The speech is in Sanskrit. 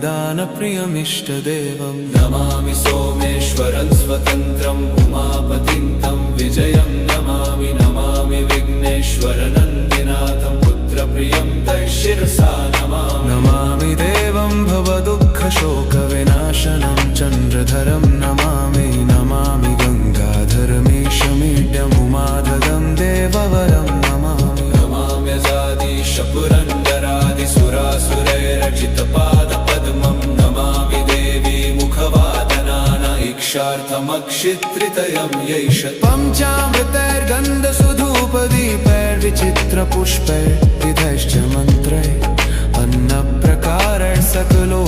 दानप्रियमिष्टदेवं नमामि सोमेश्वरं स्वतन्त्रम् उमापतिं तं विजयं नमामि नमामि विघ्नेश्वरनन्दिनाथं पुत्रप्रियं तैशिरसा नमामि नमामि देवं भवदुःखशोकविनाशनं चन्द्रधरं नमामि नमामि गङ्गाधरमीशमीड्यमुमाधगं देववरं नमामि नमाम्यजादीश पुरन्दरादिसुरासुरैरचितपादपद्मं नमामि देवी मुखवादनानैक्षार्थमक्षित्रितयं यैष पञ्चामृतैर्गन्धसुधूपदीपैर्विचित्रपुष्पैर्विधैश्च मन्त्रैः अन्नप्रकारैः सकलो